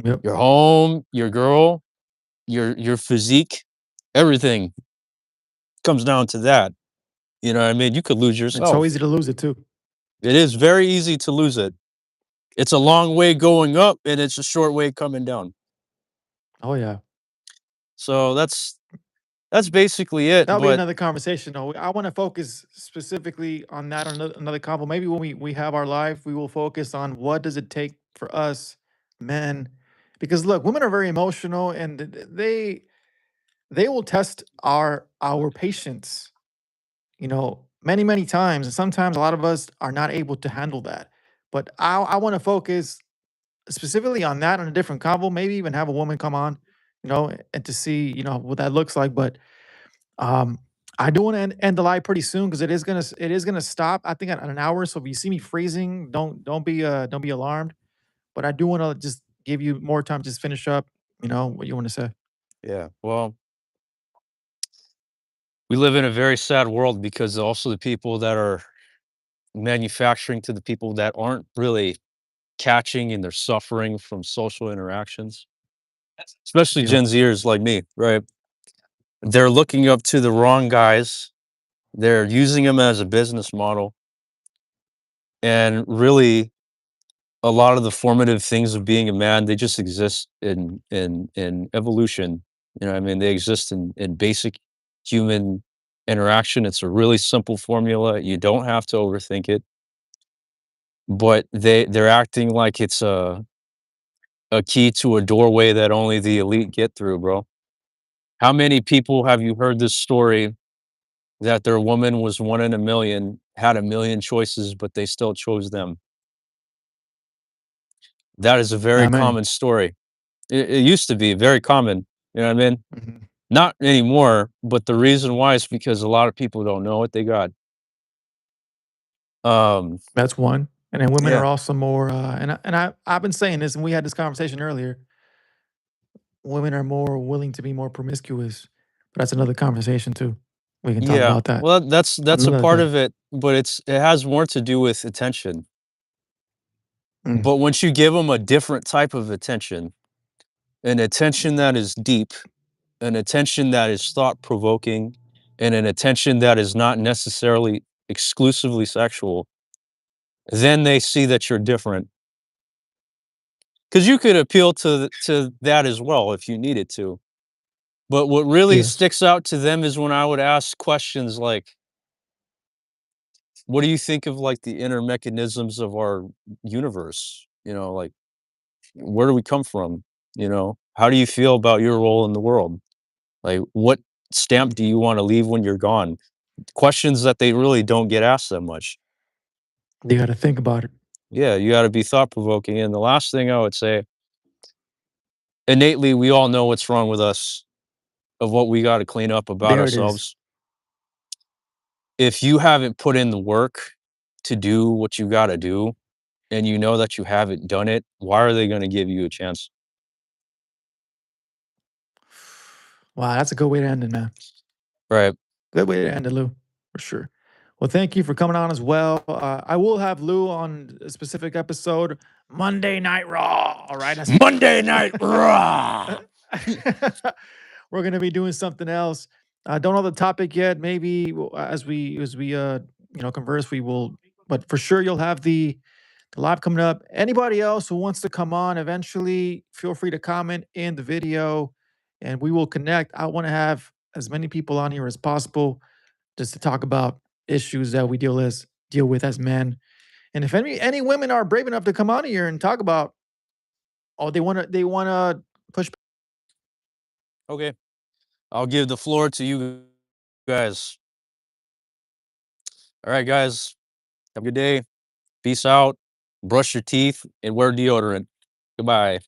Yep. your home, your girl, your physique, everything comes down to that. You know what I mean? You could lose It's so yourself. easy to lose it too. It is very easy to lose it. It's a long way going up and it's a short way coming down. Oh, yeah. So that's basically it. That'll be But another conversation, though. I wanna focus specifically on that, another combo. Maybe when we have our life, we will focus on what does it take for us men, because look, women are very emotional and they will test our patience, many, many times, and sometimes a lot of us are not able to handle that. But I wanna focus specifically on that on a different convo, maybe even have a woman come on, and to see, what that looks like. But um, I do want to end the live pretty soon because it is gonna stop. I think at an hour. So if you see me freezing, don't be alarmed. But I do want to just give you more time to just finish up. What you want to say. Yeah. Well, we live in a very sad world because also the people that are manufacturing to the people that aren't really catching and they're suffering from social interactions, especially Yep. Gen Zers like me, right? They're looking up to the wrong guys. They're using them as a business model. And really, a lot of the formative things of being a man, they just exist in evolution. You know what I mean? They exist in basic human interaction. It's a really simple formula. You don't have to overthink it. But they're acting like it's a key to a doorway that only the elite get through, bro. How many people have you heard this story that their woman was one in a million, had a million choices, but they still chose them? That is a very Not many. common story. It used to be very common, you know what I mean? Mhm. Not anymore, but the reason why is because a lot of people don't know what they got. Um, That's one. And then women are yeah, also more, I've been saying this, and we had this conversation earlier. Women are more willing to be more promiscuous, but that's another conversation too. We can talk yeah. about that Well, that's a another part day. of it, but it has more to do with attention. Mm. But once you give them a different type of attention, an attention that is deep, an attention that is thought provoking, and an attention that is not necessarily exclusively sexual, then they see that you're different. Because you could appeal to that as well if you needed to. But what really Yes. sticks out to them is when I would ask questions like, "What do you think of like the inner mechanisms of our universe? You know, like where do we come from? You know, how do you feel about your role in the world? Like what stamp do you want to leave when you're gone?" Questions that they really don't get asked that much. You gotta think about it. Yeah, you got to be thought provoking. And the last thing I would say, innately, we all know what's wrong with us, of what we got to clean up about There it is. ourselves. If you haven't put in the work to do what you got to do, and you know that you haven't done it, why are they going to give you a chance? Wow, that's a good way to end it, man. Right. Good way to end it, Lou, for sure. Well, thank you for coming on as well. I will have Lou on a specific episode, Monday Night Raw. All right, that's Monday Night Raw. we're gonna be doing something else. I don't know the topic yet. Maybe as we converse, we will. But for sure, you'll have the live coming up. Anybody else who wants to come on eventually, feel free to comment in the video, and we will connect. I want to have as many people on here as possible just to talk about issues that we deal with as men. And if any women are brave enough to come on here and talk about, oh, they wanna push. Okay. I'll give the floor to you guys. All right, guys. Have a good day. Peace out. Brush your teeth and wear deodorant. Goodbye.